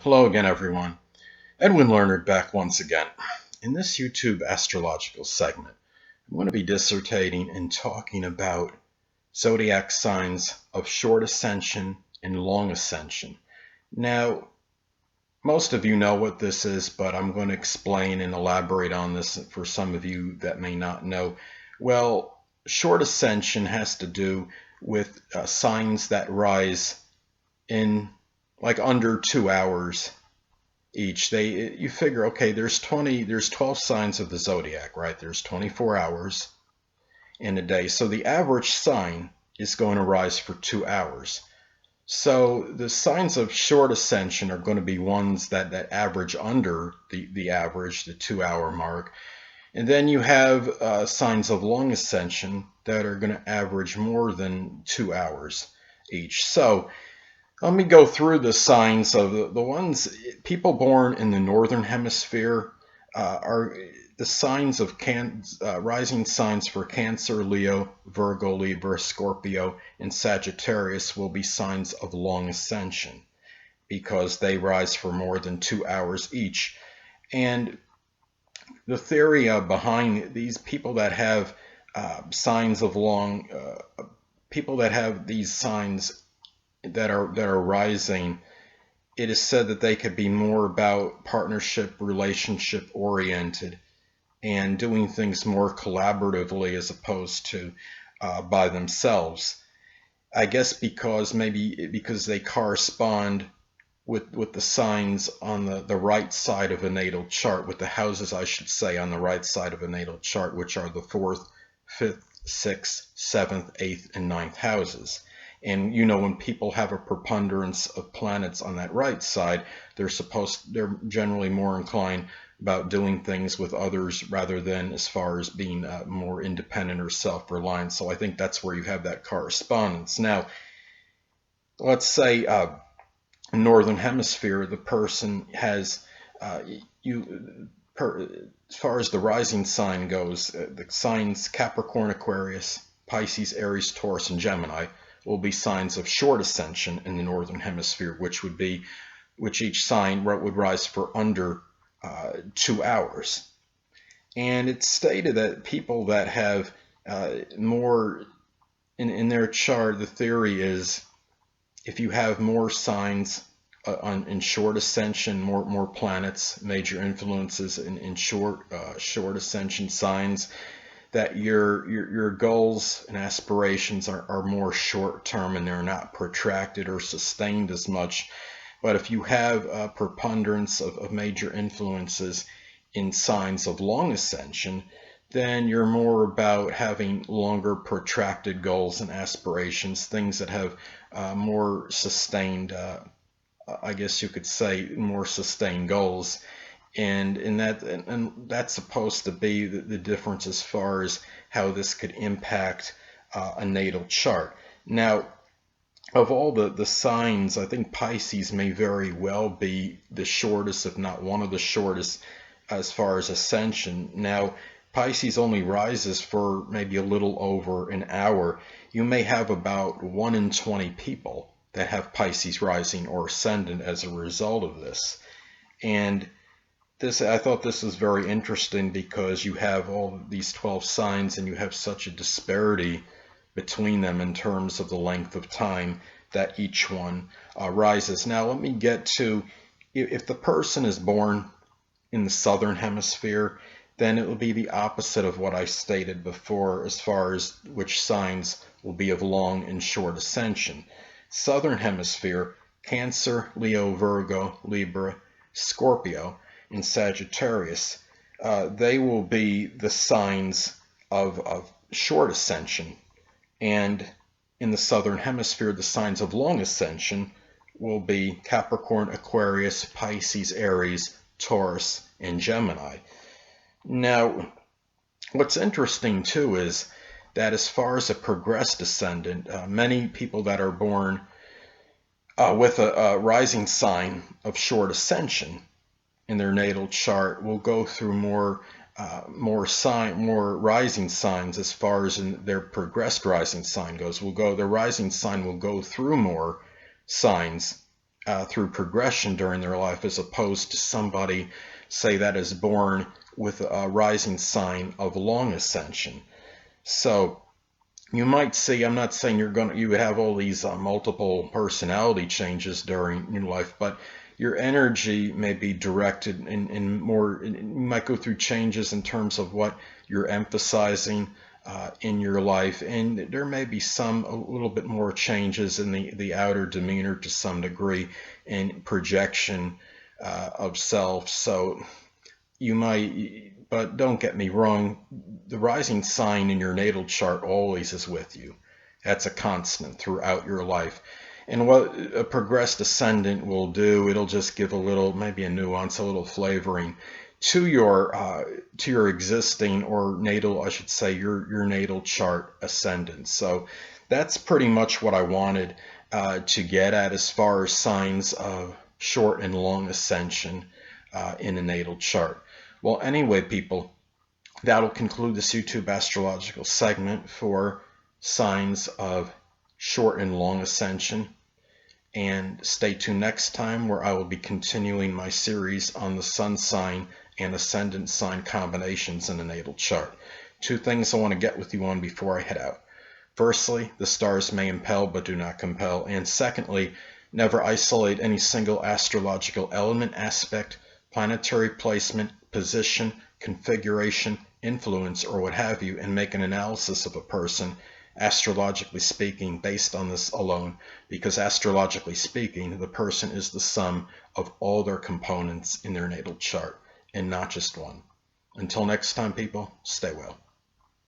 Hello again, everyone. Edwin Learnard back once again. In this YouTube astrological segment, I'm going to be dissertating and talking about zodiac signs of short ascension and long ascension. Now, most of you know what this is, but I'm going to explain and elaborate on this for some of you that may not know. Well, short ascension has to do with signs that rise in like under 2 hours each. You figure, okay, there's 12 signs of the zodiac, right? There's 24 hours in a day. So the average sign is going to rise for 2 hours. So the signs of short ascension are going to be ones that average under the average, the 2 hour mark. And then you have signs of long ascension that are going to average more than 2 hours each. So let me go through the signs of the ones people born in the northern hemisphere are the signs of rising signs for Cancer, Leo, Virgo, Libra, Scorpio, and Sagittarius will be signs of long ascension because they rise for more than 2 hours each. And the theory behind these people that have signs of long, people that have these signs that are rising, it is said that they could be more about partnership, relationship oriented, and doing things more collaboratively as opposed to by themselves. I guess because they correspond with the signs on the right side of a natal chart, with the houses, I should say, on the right side of a natal chart, which are the 4th, 5th, 6th, 7th, 8th, and 9th houses. And when people have a preponderance of planets on that right side, they're generally more inclined about doing things with others rather than as far as being more independent or self-reliant. So I think that's where you have that correspondence. Now, let's say Northern Hemisphere, the person has as far as the rising sign goes, the signs Capricorn, Aquarius, Pisces, Aries, Taurus, and Gemini will be signs of short ascension in the Northern Hemisphere, which each sign would rise for under 2 hours. And it's stated that people that have more in their chart, the theory is if you have more signs in short ascension, more planets, major influences in short ascension signs, that your goals and aspirations are more short term and they're not protracted or sustained as much. But if you have a preponderance of major influences in signs of long ascension, then you're more about having longer protracted goals and aspirations, things that have more sustained, I guess you could say, more sustained goals. And that's supposed to be the difference as far as how this could impact a natal chart. Now, of all the signs, I think Pisces may very well be the shortest, if not one of the shortest, as far as ascension. Now, Pisces only rises for maybe a little over an hour. You may have about 1 in 20 people that have Pisces rising or ascendant as a result of this. And I thought this was very interesting because you have all these 12 signs and you have such a disparity between them in terms of the length of time that each one rises. Now let me get to, if the person is born in the southern hemisphere, then it will be the opposite of what I stated before as far as which signs will be of long and short ascension. Southern hemisphere, Cancer, Leo, Virgo, Libra, Scorpio, in Sagittarius, they will be the signs of short ascension. And in the southern hemisphere, the signs of long ascension will be Capricorn, Aquarius, Pisces, Aries, Taurus, and Gemini. Now, what's interesting too is that as far as a progressed ascendant, many people that are born with a rising sign of short ascension in their natal chart will go through more rising signs as far as in their progressed rising sign goes. Their rising sign will go through more signs through progression during their life, as opposed to somebody, say, that is born with a rising sign of long ascension. So you might see, I'm not saying you would have all these multiple personality changes during your life, but your energy may be directed in more, you might go through changes in terms of what you're emphasizing in your life, and there may be a little bit more changes in the outer demeanor to some degree, and projection of self. So you might, but don't get me wrong, the rising sign in your natal chart always is with you. That's a constant throughout your life. And what a progressed ascendant will do, it'll just give a little, maybe a nuance, a little flavoring to your existing, or natal, I should say, your natal chart ascendant. So that's pretty much what I wanted to get at as far as signs of short and long ascension in a natal chart. Well, anyway, people, that'll conclude this YouTube astrological segment for signs of short and long ascension. And stay tuned next time, where I will be continuing my series on the sun sign and ascendant sign combinations in the natal chart. Two things I want to get with you on before I head out. Firstly, the stars may impel but do not compel. And secondly, never isolate any single astrological element, aspect, planetary placement, position, configuration, influence, or what have you, and make an analysis of a person, astrologically speaking, based on this alone, because astrologically speaking, the person is the sum of all their components in their natal chart, and not just one. Until next time, people, stay well.